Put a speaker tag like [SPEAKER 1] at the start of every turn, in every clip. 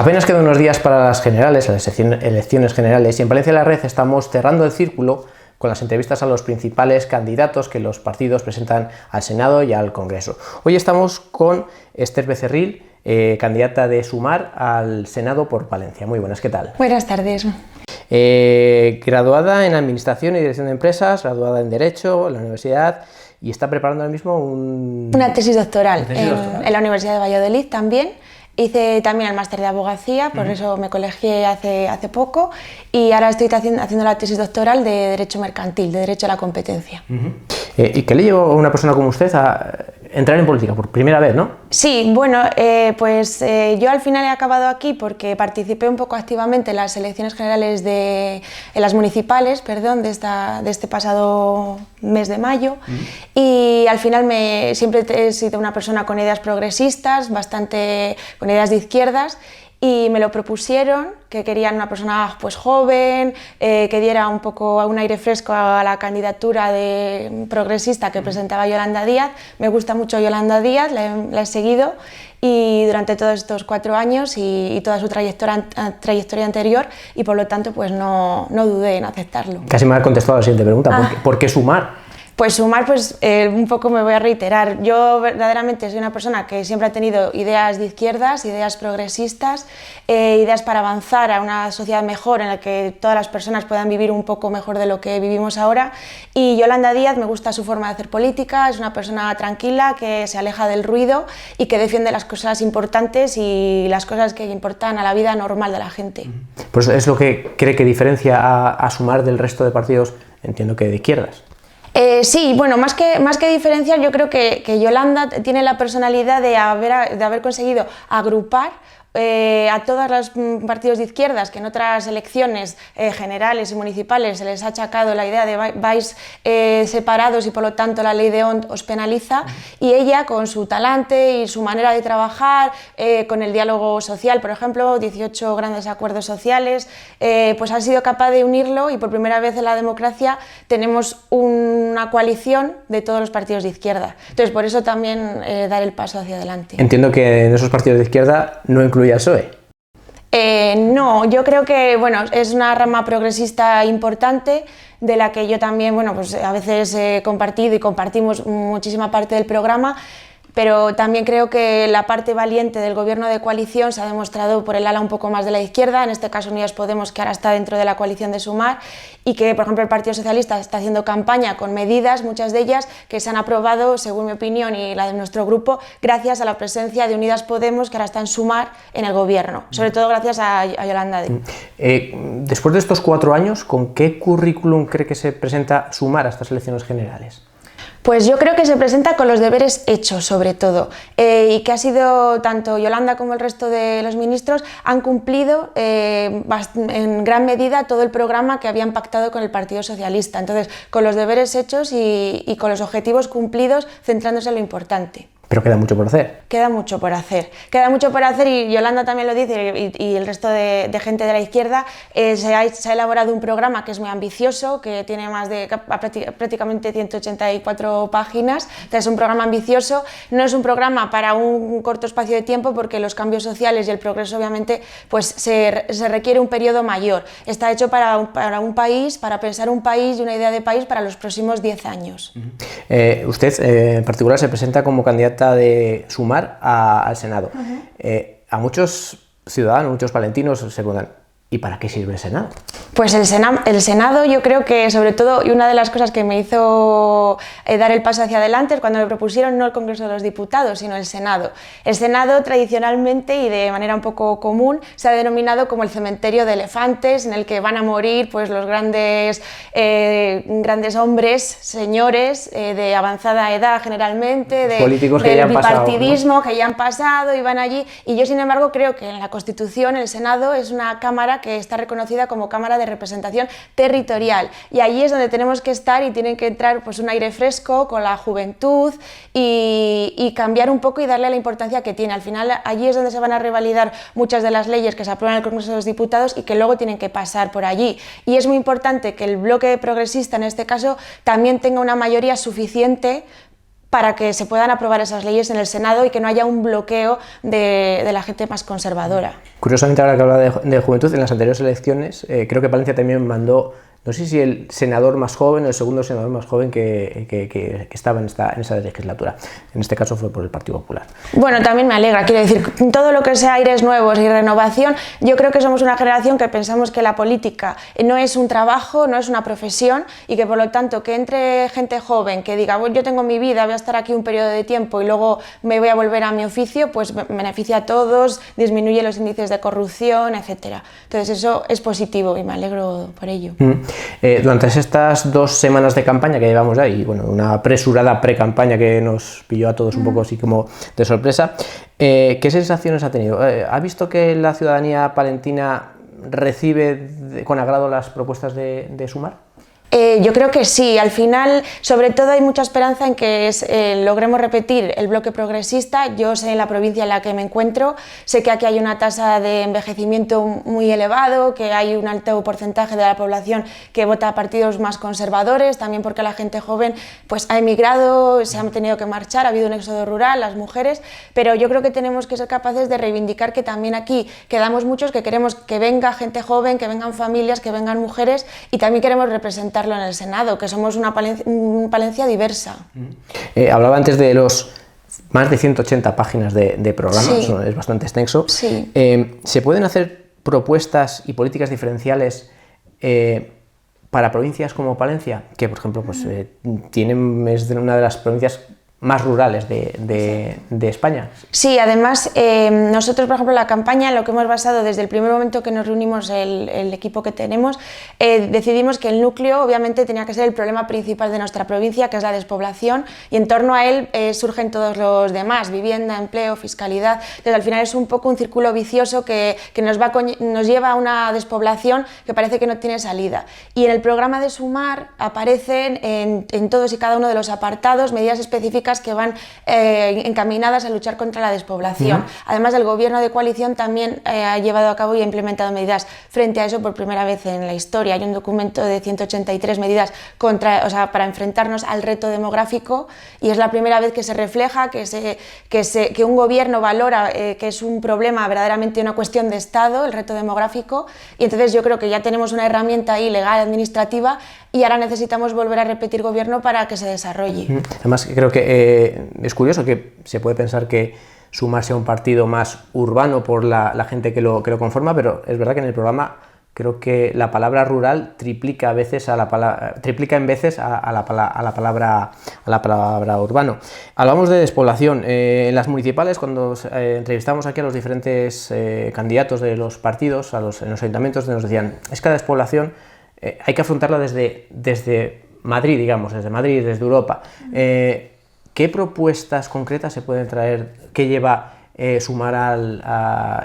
[SPEAKER 1] Apenas quedan unos días para las generales, las elecciones generales, y en Valencia la Red estamos cerrando el círculo con las entrevistas a los principales candidatos que los partidos presentan al Senado y al Congreso. Hoy estamos con Esther Becerril, candidata de Sumar al Senado por Valencia. Muy buenas, ¿qué tal?
[SPEAKER 2] Buenas tardes.
[SPEAKER 1] Graduada en Administración y Dirección de Empresas, graduada en Derecho en la universidad y está preparando ahora mismo
[SPEAKER 2] una tesis doctoral, en la Universidad de Valladolid también. Hice también el máster de abogacía, por eso me colegié hace poco, y ahora estoy haciendo la tesis doctoral de Derecho Mercantil, de Derecho a la Competencia.
[SPEAKER 1] ¿Y qué le llevó a una persona como usted a entrar en política por primera vez, no?
[SPEAKER 2] Sí, bueno, yo al final he acabado aquí porque participé un poco activamente en las elecciones generales en las municipales, perdón, de este pasado mes de mayo, y al final siempre he sido una persona con ideas progresistas, con ideas de izquierdas, y me lo propusieron, que querían una persona pues joven, que diera un poco un aire fresco a la candidatura de progresista que presentaba Yolanda Díaz. Me gusta mucho Yolanda Díaz, la he seguido, y durante todos estos 4 años y toda su trayectoria anterior, y por lo tanto pues no dudé en aceptarlo.
[SPEAKER 1] Casi me ha contestado la siguiente pregunta, ¿por qué Sumar?
[SPEAKER 2] Pues Sumar, un poco me voy a reiterar. Yo verdaderamente soy una persona que siempre ha tenido ideas de izquierdas, ideas progresistas, ideas para avanzar a una sociedad mejor en la que todas las personas puedan vivir un poco mejor de lo que vivimos ahora. Y Yolanda Díaz, me gusta su forma de hacer política, es una persona tranquila, que se aleja del ruido y que defiende las cosas importantes y las cosas que importan a la vida normal de la gente.
[SPEAKER 1] Pues es lo que cree que diferencia a Sumar del resto de partidos, entiendo que de izquierdas.
[SPEAKER 2] Sí, bueno, más que diferenciar, yo creo que Yolanda tiene la personalidad de haber conseguido agrupar a todos los partidos de izquierdas que en otras elecciones generales y municipales se les ha achacado la idea de vais separados y por lo tanto la ley de Hont os penaliza, y ella con su talante y su manera de trabajar, con el diálogo social, por ejemplo, 18 grandes acuerdos sociales, pues ha sido capaz de unirlo, y por primera vez en la democracia tenemos una coalición de todos los partidos de izquierda. Entonces por eso también dar el paso hacia adelante.
[SPEAKER 1] Entiendo que en esos partidos de izquierda no incluye al PSOE.
[SPEAKER 2] No, yo creo que es una rama progresista importante de la que yo también pues a veces he compartido y compartimos muchísima parte del programa, pero también creo que la parte valiente del gobierno de coalición se ha demostrado por el ala un poco más de la izquierda, en este caso Unidas Podemos, que ahora está dentro de la coalición de Sumar, y que por ejemplo el Partido Socialista está haciendo campaña con medidas, muchas de ellas que se han aprobado, según mi opinión y la de nuestro grupo, gracias a la presencia de Unidas Podemos, que ahora está en Sumar en el gobierno, sobre todo gracias a Yolanda Díaz.
[SPEAKER 1] Después de estos 4 años, ¿con qué currículum cree que se presenta Sumar a estas elecciones generales?
[SPEAKER 2] Pues yo creo que se presenta con los deberes hechos, sobre todo, y que ha sido tanto Yolanda como el resto de los ministros han cumplido en gran medida todo el programa que habían pactado con el Partido Socialista. Entonces, con los deberes hechos y con los objetivos cumplidos, centrándose en lo importante.
[SPEAKER 1] Pero queda mucho por hacer.
[SPEAKER 2] Queda mucho por hacer, y Yolanda también lo dice, y el resto de gente de la izquierda. Se ha elaborado un programa que es muy ambicioso, que tiene prácticamente 184 páginas, es un programa ambicioso, no es un programa para un corto espacio de tiempo, porque los cambios sociales y el progreso obviamente pues se requiere un periodo mayor. Está hecho para un país, para pensar un país y una idea de país para los próximos 10 años.
[SPEAKER 1] Usted en particular se presenta como candidata de Sumar al Senado. A muchos ciudadanos, muchos palentinos se preguntan, ¿y para qué sirve el Senado?
[SPEAKER 2] Pues el Senado, yo creo que sobre todo, y una de las cosas que me hizo dar el paso hacia adelante es cuando me propusieron no el Congreso de los Diputados, sino el Senado. El Senado tradicionalmente y de manera un poco común se ha denominado como el cementerio de elefantes, en el que van a morir pues los grandes hombres, señores de avanzada edad generalmente, del bipartidismo, que ya han pasado y van allí. Y yo, sin embargo, creo que en la Constitución el Senado es una cámara que está reconocida como Cámara de Representación Territorial, y allí es donde tenemos que estar, y tienen que entrar pues un aire fresco con la juventud y cambiar un poco y darle la importancia que tiene. Al final allí es donde se van a revalidar muchas de las leyes que se aprueban en el Congreso de los Diputados y que luego tienen que pasar por allí, y es muy importante que el bloque progresista en este caso también tenga una mayoría suficiente para que se puedan aprobar esas leyes en el Senado y que no haya un bloqueo de la gente más conservadora.
[SPEAKER 1] Curiosamente, ahora que habla de juventud, en las anteriores elecciones, creo que Palencia también mandó, no sé si el senador más joven o el segundo senador más joven que estaba en esa legislatura. En este caso fue por el Partido Popular.
[SPEAKER 2] Bueno, también me alegra, quiero decir, todo lo que sea aires nuevos y renovación, yo creo que somos una generación que pensamos que la política no es un trabajo, no es una profesión, y que por lo tanto que entre gente joven que diga, bueno, yo tengo mi vida, voy a estar aquí un periodo de tiempo y luego me voy a volver a mi oficio, pues beneficia a todos, disminuye los índices de corrupción, etcétera. Entonces eso es positivo y me alegro por ello.
[SPEAKER 1] Durante estas 2 semanas de campaña que llevamos ya, y bueno, una apresurada pre-campaña que nos pilló a todos un poco así como de sorpresa, ¿qué sensaciones ha tenido? ¿Ha visto que la ciudadanía palentina recibe con agrado las propuestas de Sumar?
[SPEAKER 2] Yo creo que sí, al final sobre todo hay mucha esperanza en que logremos repetir el bloque progresista. Yo sé en la provincia en la que me encuentro, sé que aquí hay una tasa de envejecimiento muy elevado, que hay un alto porcentaje de la población que vota a partidos más conservadores, también porque la gente joven pues ha emigrado, se han tenido que marchar, ha habido un éxodo rural, las mujeres, pero yo creo que tenemos que ser capaces de reivindicar que también aquí quedamos muchos que queremos que venga gente joven, que vengan familias, que vengan mujeres, y también queremos representar en el Senado, que somos una Palencia diversa.
[SPEAKER 1] Hablaba antes de los más de 180 páginas de programa, sí. Es bastante extenso.
[SPEAKER 2] Sí.
[SPEAKER 1] ¿Se pueden hacer propuestas y políticas diferenciales para provincias como Palencia, que por ejemplo pues, es una de las provincias más rurales de España?
[SPEAKER 2] Sí, además nosotros, por ejemplo, la campaña, lo que hemos basado desde el primer momento que nos reunimos el equipo que tenemos, decidimos que el núcleo obviamente tenía que ser el problema principal de nuestra provincia, que es la despoblación, y en torno a él surgen todos los demás, vivienda, empleo, fiscalidad. Entonces al final es un poco un círculo vicioso que nos lleva a una despoblación que parece que no tiene salida. Y en el programa de Sumar aparecen en todos y cada uno de los apartados medidas específicas que van encaminadas a luchar contra la despoblación. Además, el gobierno de coalición también ha llevado a cabo y ha implementado medidas frente a eso por primera vez en la historia. Hay un documento de 183 medidas para enfrentarnos al reto demográfico, y es la primera vez que se refleja que un gobierno valora que es un problema verdaderamente una cuestión de Estado, el reto demográfico, y entonces yo creo que ya tenemos una herramienta ahí legal, administrativa, y ahora necesitamos volver a repetir gobierno para que se desarrolle.
[SPEAKER 1] Además, creo que es curioso que se puede pensar que Sumar sea un partido más urbano por la gente que lo conforma, pero es verdad que en el programa creo que la palabra rural triplica en veces a la palabra urbano. Hablamos de despoblación. En las municipales, cuando entrevistamos aquí a los diferentes candidatos de los partidos, en los ayuntamientos, nos decían, es que la despoblación hay que afrontarla desde Madrid, digamos, desde Madrid, desde Europa. ¿Qué propuestas concretas se pueden traer? ¿Qué lleva Sumar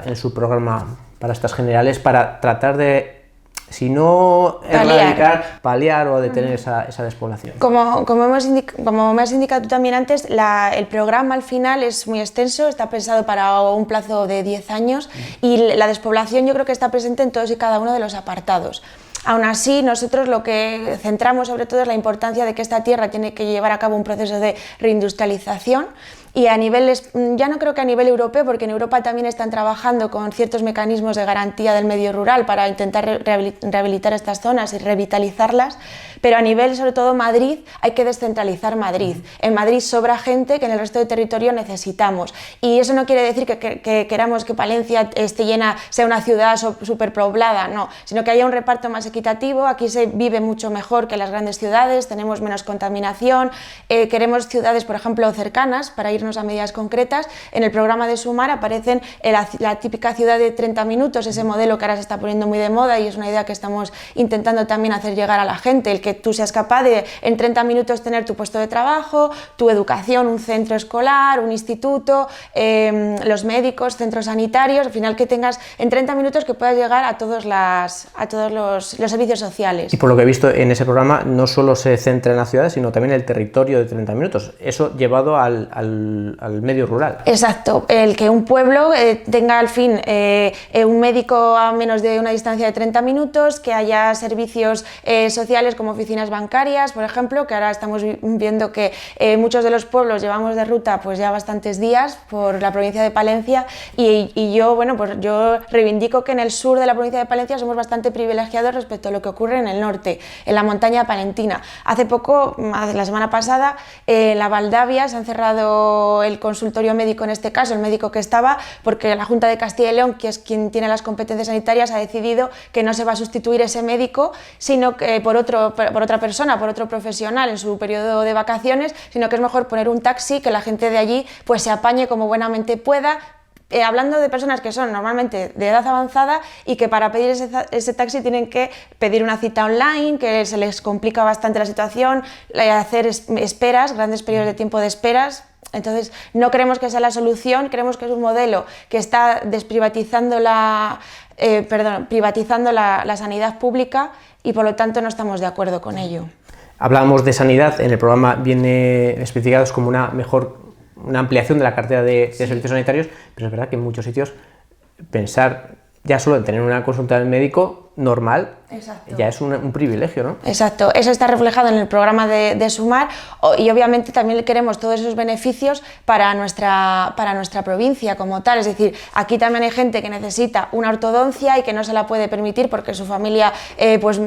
[SPEAKER 1] en su programa para estas generales para tratar de, si no erradicar, paliar o detener esa despoblación?
[SPEAKER 2] Como me has indicado tú también antes, el programa al final es muy extenso, está pensado para un plazo de 10 años y la despoblación yo creo que está presente en todos y cada uno de los apartados. Aún así, nosotros lo que centramos sobre todo es la importancia de que esta tierra tiene que llevar a cabo un proceso de reindustrialización, y a niveles, ya no creo que a nivel europeo, porque en Europa también están trabajando con ciertos mecanismos de garantía del medio rural para intentar rehabilitar estas zonas y revitalizarlas, pero a nivel sobre todo Madrid hay que descentralizar Madrid. En Madrid sobra gente que en el resto del territorio necesitamos, y eso no quiere decir que queramos que Palencia esté llena, sea una ciudad superpoblada, no, sino que haya un reparto más equitativo. Aquí se vive mucho mejor que en las grandes ciudades, tenemos menos contaminación, queremos ciudades, por ejemplo, cercanas para irnos a medidas concretas. En el programa de Sumar aparecen la típica ciudad de 30 minutos, ese modelo que ahora se está poniendo muy de moda y es una idea que estamos intentando también hacer llegar a la gente, el que tú seas capaz de en 30 minutos tener tu puesto de trabajo, tu educación, un centro escolar, un instituto, los médicos, centros sanitarios, al final que tengas en 30 minutos que puedas llegar a todos los servicios sociales.
[SPEAKER 1] Y por lo que he visto en ese programa no solo se centra en la ciudad, sino también en el territorio de 30 minutos, eso llevado al al medio rural.
[SPEAKER 2] Exacto, el que un pueblo tenga al fin un médico a menos de una distancia de 30 minutos, que haya servicios sociales como oficinas bancarias, por ejemplo, que ahora estamos viendo que muchos de los pueblos llevamos de ruta pues ya bastantes días por la provincia de Palencia y yo, bueno, pues yo reivindico que en el sur de la provincia de Palencia somos bastante privilegiados respecto a lo que ocurre en el norte, en la montaña palentina. Hace poco, la semana pasada, en la Valdavia se han cerrado el consultorio médico, en este caso el médico que estaba, porque la Junta de Castilla y León, que es quien tiene las competencias sanitarias, ha decidido que no se va a sustituir ese médico, sino que por otra persona, por otro profesional en su periodo de vacaciones, sino que es mejor poner un taxi, que la gente de allí pues se apañe como buenamente pueda. Hablando de personas que son normalmente de edad avanzada y que para pedir ese taxi tienen que pedir una cita online, que se les complica bastante la situación, hacer esperas, grandes periodos de tiempo de esperas. Entonces, no creemos que sea la solución, creemos que es un modelo que está privatizando la sanidad pública y por lo tanto no estamos de acuerdo con ello.
[SPEAKER 1] Hablábamos de sanidad, en el programa viene especificados como una ampliación de la cartera de servicios sanitarios, pero es verdad que en muchos sitios pensar ya solo en tener una consulta del médico normal. Exacto. Ya es un privilegio, ¿no?
[SPEAKER 2] Exacto, eso está reflejado en el programa de Sumar y obviamente también queremos todos esos beneficios para nuestra provincia como tal, es decir, aquí también hay gente que necesita una ortodoncia y que no se la puede permitir porque su familia pues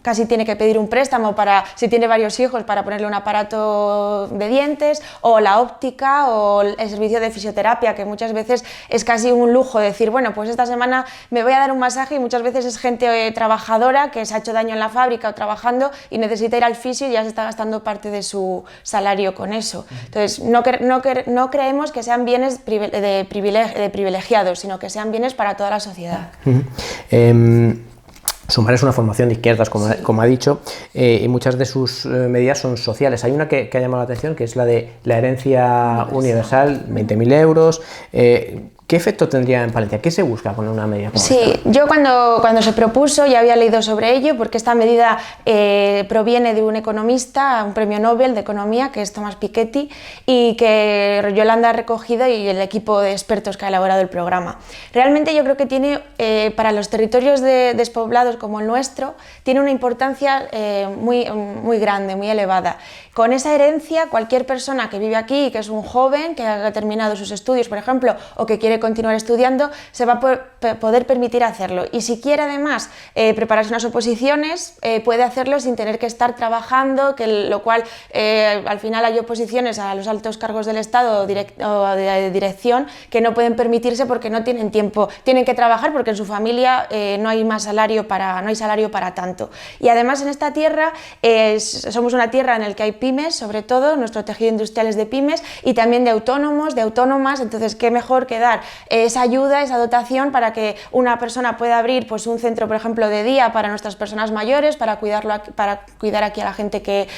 [SPEAKER 2] casi tiene que pedir un préstamo para, si tiene varios hijos, para ponerle un aparato de dientes, o la óptica o el servicio de fisioterapia, que muchas veces es casi un lujo decir, bueno, pues esta semana me voy a dar un masaje, y muchas veces es gente trabajadora que se ha hecho daño en la fábrica o trabajando y necesita ir al fisio y ya se está gastando parte de su salario con eso. Entonces, no creemos que sean bienes de privilegiados, sino que sean bienes para toda la sociedad.
[SPEAKER 1] Sumar es una formación de izquierdas, como ha dicho, y muchas de sus medidas son sociales. Hay una que ha llamado la atención, que es la de la herencia universal, 20.000 euros. ¿Qué efecto tendría en Palencia? ¿Qué se busca con una medida como esta?
[SPEAKER 2] Yo cuando se propuso ya había leído sobre ello, porque esta medida proviene de un economista, un premio Nobel de Economía, que es Thomas Piketty, y que Yolanda ha recogido y el equipo de expertos que ha elaborado el programa. Realmente yo creo que tiene, para los territorios despoblados como el nuestro, tiene una importancia muy grande, muy elevada. Con esa herencia, cualquier persona que vive aquí, que es un joven, que ha terminado sus estudios, por ejemplo, o que quiere continuar estudiando, se va a poder permitir hacerlo. Y si quiere además prepararse unas oposiciones, puede hacerlo sin tener que estar trabajando, lo cual al final hay oposiciones a los altos cargos del Estado o de dirección que no pueden permitirse porque no tienen tiempo, tienen que trabajar porque en su familia no hay salario para tanto. Y además en esta tierra somos una tierra en la que hay pymes, sobre todo, nuestro tejido industrial es de pymes y también de autónomos, de autónomas, entonces qué mejor que dar esa ayuda, esa dotación para que una persona pueda abrir pues, un centro, por ejemplo, de día para nuestras personas mayores, para cuidar aquí a la gente que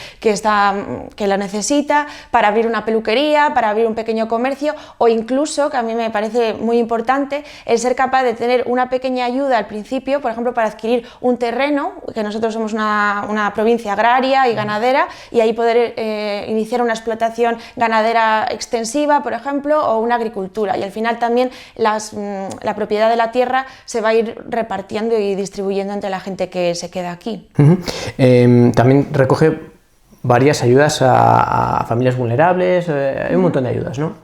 [SPEAKER 2] lo necesita, para abrir una peluquería, para abrir un pequeño comercio o incluso, que a mí me parece muy importante, el ser capaz de tener una pequeña ayuda al principio, por ejemplo, para adquirir un terreno, que nosotros somos una provincia agraria y ganadera, y ahí poder iniciar una explotación ganadera extensiva, por ejemplo, o una agricultura. Y al final también la propiedad de la tierra se va a ir repartiendo y distribuyendo entre la gente que se queda aquí.
[SPEAKER 1] También recoge varias ayudas a familias vulnerables, hay un montón de ayudas, ¿no?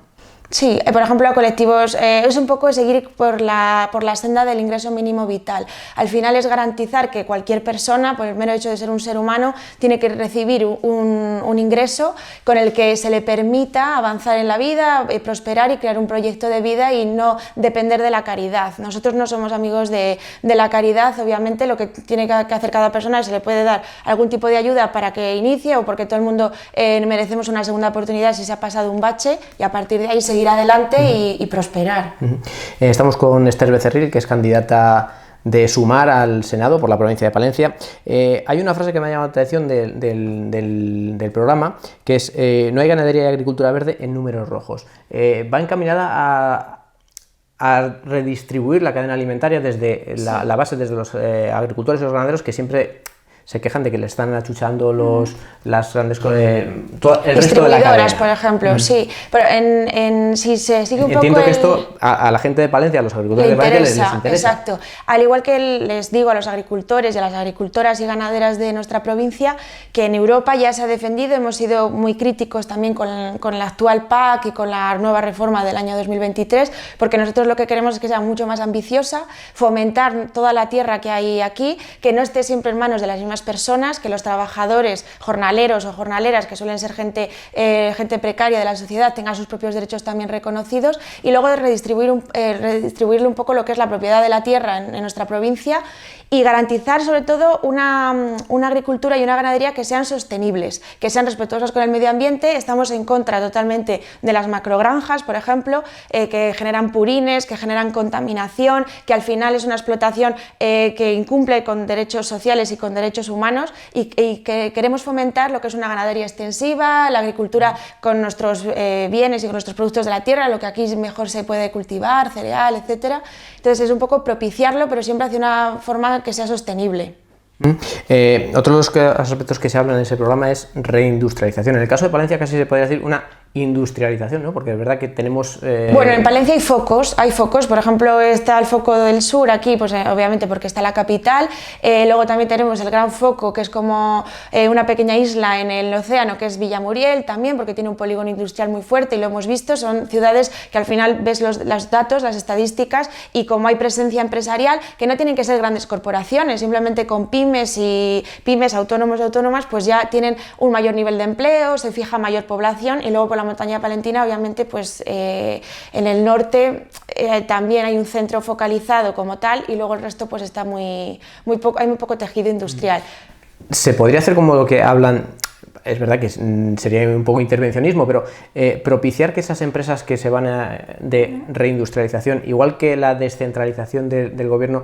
[SPEAKER 2] Sí, por ejemplo, a colectivos, es un poco seguir por la senda del ingreso mínimo vital. Al final es garantizar que cualquier persona, por el mero hecho de ser un ser humano, tiene que recibir un ingreso con el que se le permita avanzar en la vida, prosperar y crear un proyecto de vida y no depender de la caridad. Nosotros no somos amigos de la caridad, obviamente lo que tiene que hacer cada persona es se le puede dar algún tipo de ayuda para que inicie o porque todo el mundo merecemos una segunda oportunidad si se ha pasado un bache y a partir de ahí seguir adelante y prosperar.
[SPEAKER 1] Estamos con Esther Becerril, que es candidata de Sumar al Senado por la provincia de Palencia. Hay una frase que me ha llamado la atención del programa, que es no hay ganadería y agricultura verde en números rojos. Va encaminada a redistribuir la cadena alimentaria desde la base, desde los agricultores y los ganaderos, que siempre se quejan de que le están achuchando las grandes el resto de la cadena.
[SPEAKER 2] Por ejemplo, sí. Pero si se sigue un
[SPEAKER 1] Entiendo
[SPEAKER 2] poco
[SPEAKER 1] que esto a la gente de Palencia, a los agricultores de Palencia les interesa.
[SPEAKER 2] Exacto. Al igual que les digo a los agricultores y a las agricultoras y ganaderas de nuestra provincia, que en Europa ya se ha defendido, hemos sido muy críticos también con la actual PAC y con la nueva reforma del año 2023, porque nosotros lo que queremos es que sea mucho más ambiciosa, fomentar toda la tierra que hay aquí, que no esté siempre en manos de las mismas personas, que los trabajadores, jornaleros o jornaleras, que suelen ser gente precaria de la sociedad, tengan sus propios derechos también reconocidos, y luego de redistribuirle un poco lo que es la propiedad de la tierra en nuestra provincia, y garantizar sobre todo una agricultura y una ganadería que sean sostenibles, que sean respetuosas con el medio ambiente. Estamos en contra totalmente de las macrogranjas, por ejemplo, que generan purines, que generan contaminación, que al final es una explotación que incumple con derechos sociales y con derechos humanos, y que queremos fomentar lo que es una ganadería extensiva, la agricultura con nuestros bienes y con nuestros productos de la tierra, lo que aquí mejor se puede cultivar, cereal, etcétera. Entonces es un poco propiciarlo, pero siempre hacia una forma que sea sostenible.
[SPEAKER 1] Otro de los aspectos que se hablan en ese programa es reindustrialización. En el caso de Palencia casi se podría decir una industrialización, ¿no? Porque es verdad que tenemos...
[SPEAKER 2] Bueno, en Palencia hay focos, por ejemplo está el foco del sur aquí, pues obviamente porque está la capital, luego también tenemos el gran foco que es como una pequeña isla en el océano, que es Villamuriel también, porque tiene un polígono industrial muy fuerte y lo hemos visto, son ciudades que al final ves los datos, las estadísticas, y como hay presencia empresarial, que no tienen que ser grandes corporaciones, simplemente con pymes, autónomos, autónomas, pues ya tienen un mayor nivel de empleo, se fija mayor población, y luego por la montaña palentina, obviamente, pues en el norte también hay un centro focalizado como tal, y luego el resto pues está hay muy poco tejido industrial.
[SPEAKER 1] Se podría hacer como lo que hablan, es verdad que sería un poco intervencionismo, pero propiciar que esas empresas que se van de reindustrialización, igual que la descentralización del gobierno,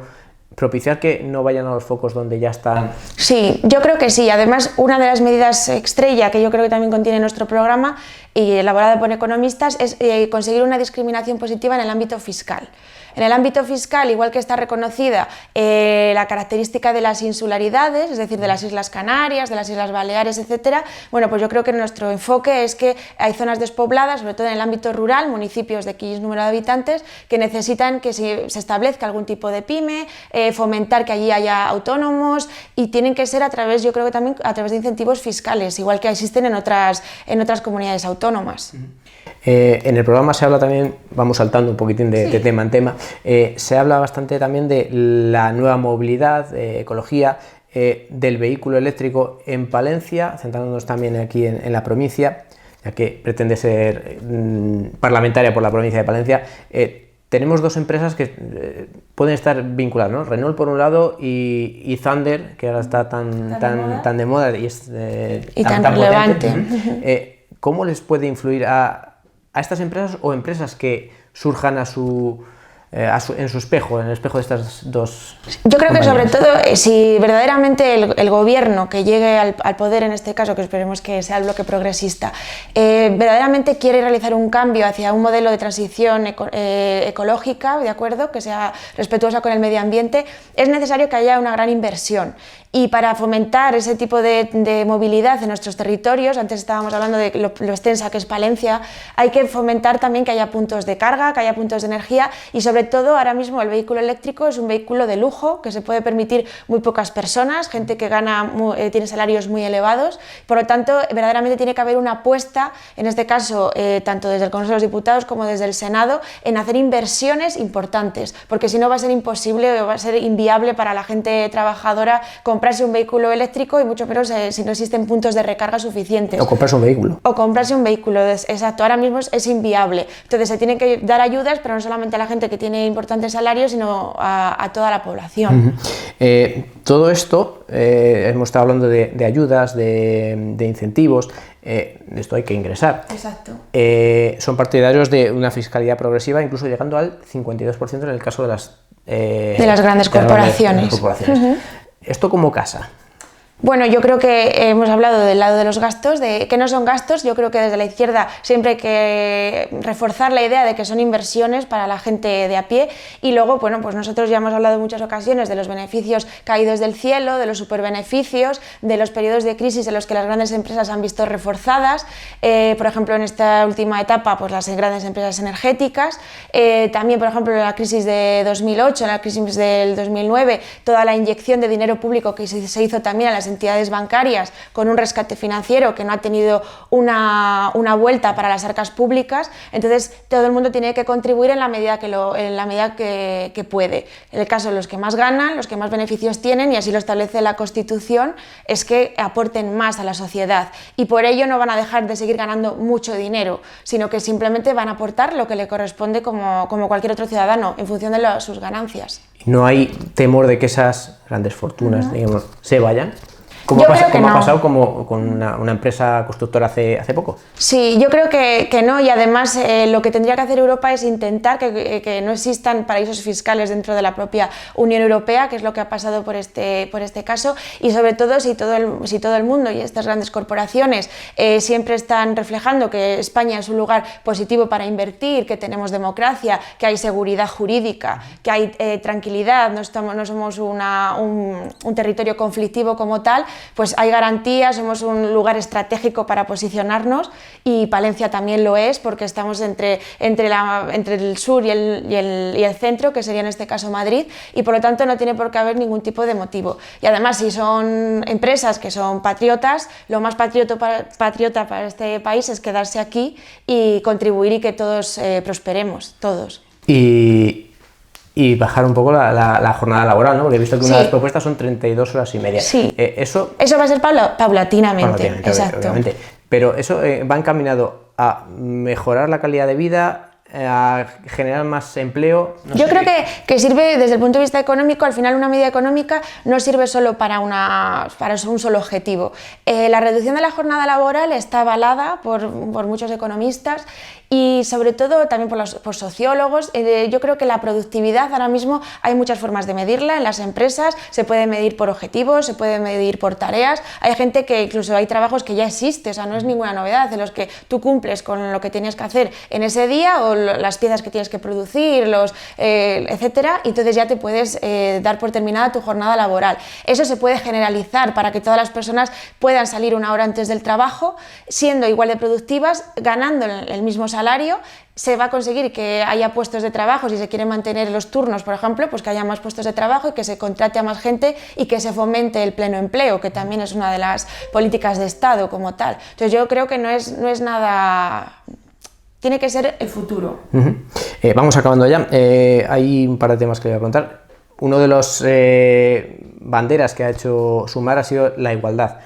[SPEAKER 1] propiciar que no vayan a los focos donde ya están.
[SPEAKER 2] Sí, yo creo que sí. Además, una de las medidas estrella que yo creo que también contiene nuestro programa y elaborada por economistas es conseguir una discriminación positiva en el ámbito fiscal. En el ámbito fiscal, igual que está reconocida la característica de las insularidades, es decir, de las Islas Canarias, de las Islas Baleares, etcétera, bueno, pues yo creo que nuestro enfoque es que hay zonas despobladas, sobre todo en el ámbito rural, municipios de X número de habitantes, que necesitan que se establezca algún tipo de pyme, fomentar que allí haya autónomos, y tienen que ser yo creo que también a través de incentivos fiscales, igual que existen en otras comunidades autónomas.
[SPEAKER 1] En el programa se habla también, vamos saltando un poquitín de tema en tema, se habla bastante también de la nueva movilidad, ecología, del vehículo eléctrico en Palencia, centrándonos también aquí en la provincia, ya que pretende ser parlamentaria por la provincia de Palencia. Tenemos dos empresas que pueden estar vinculadas, ¿no? Renault por un lado y Thunder, que ahora está tan de moda y es
[SPEAKER 2] tan relevante.
[SPEAKER 1] Potente. ¿Cómo les puede influir a estas empresas o empresas que surjan en su espejo, en el espejo de estas dos?
[SPEAKER 2] Yo creo que sobre todo, si verdaderamente el gobierno que llegue al poder, en este caso, que esperemos que sea el bloque progresista, verdaderamente quiere realizar un cambio hacia un modelo de transición ecológica, ¿de acuerdo?, que sea respetuosa con el medio ambiente, es necesario que haya una gran inversión. Y para fomentar ese tipo de movilidad en nuestros territorios, antes estábamos hablando de lo extensa que es Palencia, hay que fomentar también que haya puntos de carga, que haya puntos de energía, y sobre todo ahora mismo el vehículo eléctrico es un vehículo de lujo que se puede permitir muy pocas personas, gente que tiene salarios muy elevados. Por lo tanto, verdaderamente tiene que haber una apuesta, en este caso tanto desde el Congreso de los Diputados como desde el Senado, en hacer inversiones importantes, porque si no va a ser imposible o va a ser inviable para la gente trabajadora comprarse un vehículo eléctrico, y mucho menos si no existen puntos de recarga suficientes.
[SPEAKER 1] O comprarse un vehículo.
[SPEAKER 2] Exacto. Ahora mismo es inviable. Entonces se tienen que dar ayudas, pero no solamente a la gente que tiene importantes salarios, sino a toda la población.
[SPEAKER 1] Todo esto, hemos estado hablando de ayudas, de incentivos, de esto hay que ingresar.
[SPEAKER 2] Exacto.
[SPEAKER 1] Son partidarios de una fiscalidad progresiva, incluso llegando al 52% en el caso de las
[SPEAKER 2] grandes corporaciones.
[SPEAKER 1] ¿Esto cómo casa?
[SPEAKER 2] Bueno, yo creo que hemos hablado del lado de los gastos, de que no son gastos. Yo creo que desde la izquierda siempre hay que reforzar la idea de que son inversiones para la gente de a pie, y luego, bueno, pues nosotros ya hemos hablado en muchas ocasiones de los beneficios caídos del cielo, de los superbeneficios, de los periodos de crisis en los que las grandes empresas han visto reforzadas, por ejemplo, en esta última etapa, pues las grandes empresas energéticas, también, por ejemplo, en la crisis de 2008, en la crisis del 2009, toda la inyección de dinero público que se hizo también a las entidades bancarias con un rescate financiero que no ha tenido una vuelta para las arcas públicas. Entonces todo el mundo tiene que contribuir en la medida que puede. En el caso de los que más ganan, los que más beneficios tienen, y así lo establece la Constitución, es que aporten más a la sociedad, y por ello no van a dejar de seguir ganando mucho dinero, sino que simplemente van a aportar lo que le corresponde como cualquier otro ciudadano en función de sus ganancias.
[SPEAKER 1] ¿No hay temor de que esas grandes fortunas, digamos, se vayan? Como
[SPEAKER 2] Yo
[SPEAKER 1] ha
[SPEAKER 2] creo que no.
[SPEAKER 1] pasado como con una empresa constructora hace poco.
[SPEAKER 2] Sí, yo creo que no, y además lo que tendría que hacer Europa es intentar que no existan paraísos fiscales dentro de la propia Unión Europea, que es lo que ha pasado por este caso, y sobre todo si todo el mundo y estas grandes corporaciones siempre están reflejando que España es un lugar positivo para invertir, que tenemos democracia, que hay seguridad jurídica, que hay tranquilidad, no somos un territorio conflictivo como tal, pues hay garantías, somos un lugar estratégico para posicionarnos, y Palencia también lo es, porque estamos entre el sur y el centro, que sería en este caso Madrid, y por lo tanto no tiene por qué haber ningún tipo de motivo. Y además, si son empresas que son patriotas, lo más patriota para este país es quedarse aquí y contribuir, y que todos prosperemos, todos.
[SPEAKER 1] Y bajar un poco la jornada laboral, ¿no? Porque he visto que una de las propuestas son 32 horas y media.
[SPEAKER 2] Sí.
[SPEAKER 1] Eso
[SPEAKER 2] va a ser paulatinamente. Exacto.
[SPEAKER 1] Obviamente. Pero eso va encaminado a mejorar la calidad de vida, a generar más empleo.
[SPEAKER 2] Yo creo que sirve desde el punto de vista económico. Al final, una medida económica no sirve solo para un solo objetivo. La reducción de la jornada laboral está avalada por muchos economistas, y sobre todo también por sociólogos. Yo creo que la productividad ahora mismo hay muchas formas de medirla en las empresas. Se puede medir por objetivos, se puede medir por tareas. Hay gente que incluso hay trabajos que ya existen, o sea, no es ninguna novedad, en los que tú cumples con lo que tienes que hacer en ese día, o las piezas que tienes que producir, etcétera, y entonces ya te puedes dar por terminada tu jornada laboral. Eso se puede generalizar para que todas las personas puedan salir una hora antes del trabajo, siendo igual de productivas, ganando el mismo salario. Se va a conseguir que haya puestos de trabajo, si se quieren mantener los turnos, por ejemplo, pues que haya más puestos de trabajo y que se contrate a más gente, y que se fomente el pleno empleo, que también es una de las políticas de Estado como tal. Entonces yo creo que no es nada... Tiene que ser el futuro.
[SPEAKER 1] Vamos acabando ya. Hay un par de temas que voy a contar. Uno de los banderas que ha hecho Sumar ha sido la igualdad,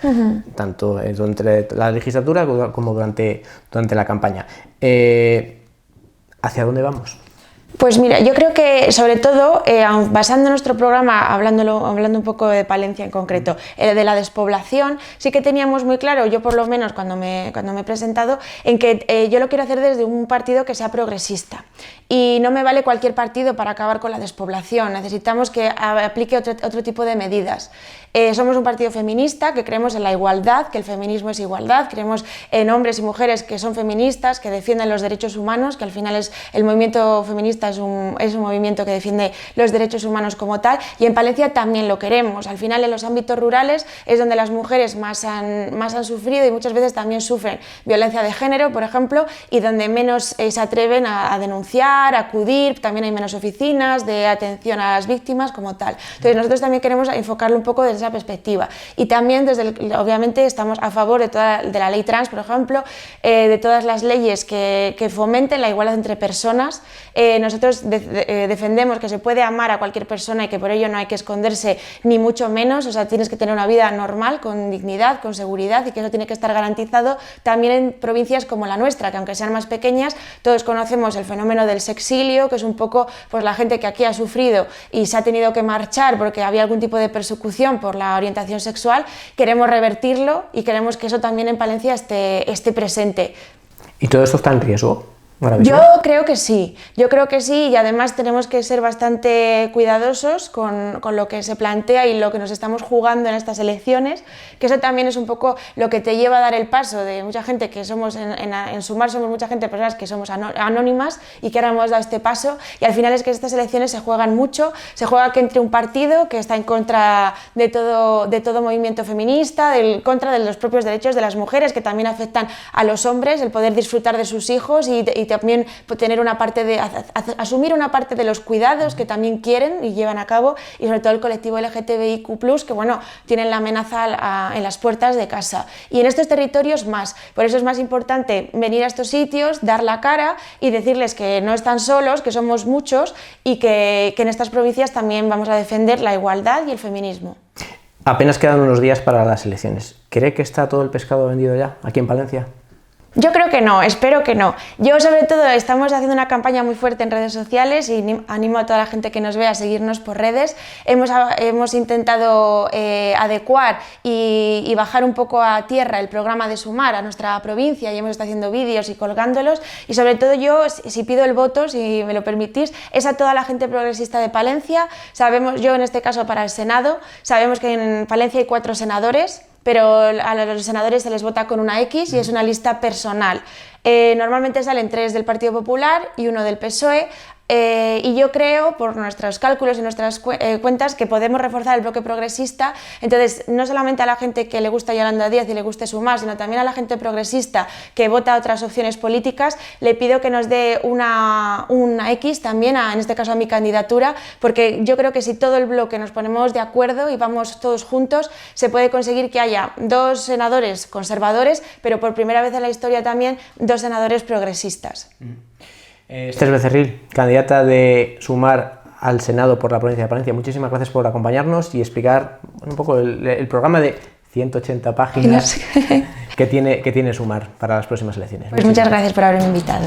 [SPEAKER 1] tanto durante la legislatura como durante la campaña. ¿Hacia dónde vamos?
[SPEAKER 2] Pues mira, yo creo que sobre todo, basando nuestro programa, hablando un poco de Palencia en concreto, de la despoblación, sí que teníamos muy claro, yo por lo menos cuando me he presentado, en que yo lo quiero hacer desde un partido que sea progresista. Y no me vale cualquier partido para acabar con la despoblación, necesitamos que aplique otro tipo de medidas. Somos un partido feminista que creemos en la igualdad, que el feminismo es igualdad, creemos en hombres y mujeres que son feministas, que defienden los derechos humanos, que al final el movimiento feminista es un movimiento que defiende los derechos humanos como tal, y en Palencia también lo queremos. Al final, en los ámbitos rurales es donde las mujeres más han sufrido, y muchas veces también sufren violencia de género, por ejemplo, y donde menos se atreven a denunciar, a acudir. También hay menos oficinas de atención a las víctimas como tal. Entonces nosotros también queremos enfocarlo un poco desde esa perspectiva, y también obviamente estamos a favor de la ley trans, por ejemplo, de todas las leyes que fomenten la igualdad entre personas. Nosotros defendemos que se puede amar a cualquier persona, y que por ello no hay que esconderse ni mucho menos, o sea, tienes que tener una vida normal, con dignidad, con seguridad, y que eso tiene que estar garantizado también en provincias como la nuestra, que aunque sean más pequeñas, todos conocemos el fenómeno del sexilio, que es un poco pues la gente que aquí ha sufrido y se ha tenido que marchar porque había algún tipo de persecución por la orientación sexual. Queremos revertirlo, y queremos que eso también en Palencia esté presente.
[SPEAKER 1] ¿Y todo esto está en riesgo? Maravilloso.
[SPEAKER 2] Yo creo que sí, y además tenemos que ser bastante cuidadosos con lo que se plantea y lo que nos estamos jugando en estas elecciones, que eso también es un poco lo que te lleva a dar el paso de mucha gente que somos, en Sumar somos mucha gente, personas que somos anónimas y que ahora hemos dado este paso, y al final es que estas elecciones se juegan mucho, se juega que entre un partido que está en contra de todo movimiento feminista, contra de los propios derechos de las mujeres, que también afectan a los hombres, el poder disfrutar de sus hijos y también tener una parte asumir una parte de los cuidados que también quieren y llevan a cabo, y sobre todo el colectivo LGTBIQ+, que bueno, tienen la amenaza en las puertas de casa. Y en estos territorios más, por eso es más importante venir a estos sitios, dar la cara y decirles que no están solos, que somos muchos y que en estas provincias también vamos a defender la igualdad y el feminismo.
[SPEAKER 1] Apenas quedan unos días para las elecciones. ¿Cree que está todo el pescado vendido ya, aquí en Palencia?
[SPEAKER 2] Yo creo que no, espero que no. Yo sobre todo estamos haciendo una campaña muy fuerte en redes sociales y animo a toda la gente que nos vea a seguirnos por redes. Hemos intentado adecuar y bajar un poco a tierra el programa de Sumar a nuestra provincia, y hemos estado haciendo vídeos y colgándolos, y sobre todo yo, si pido el voto, si me lo permitís, es a toda la gente progresista de Palencia. Sabemos, yo en este caso para el Senado, sabemos que en Palencia hay 4 senadores, pero a los senadores se les vota con una X y es una lista personal. Normalmente salen 3 del Partido Popular y 1 del PSOE. Y yo creo, por nuestros cálculos y nuestras cuentas, que podemos reforzar el bloque progresista. Entonces, no solamente a la gente que le gusta Yolanda Díaz y le guste Sumar, sino también a la gente progresista que vota otras opciones políticas, le pido que nos dé una X también, en este caso a mi candidatura, porque yo creo que si todo el bloque nos ponemos de acuerdo y vamos todos juntos, se puede conseguir que haya 2 senadores conservadores, pero por primera vez en la historia también 2 senadores progresistas.
[SPEAKER 1] Esther Becerril, candidata de Sumar al Senado por la provincia de Palencia, muchísimas gracias por acompañarnos y explicar un poco el programa de 180 páginas que tiene Sumar para las próximas elecciones.
[SPEAKER 2] Pues muchas gracias por haberme invitado.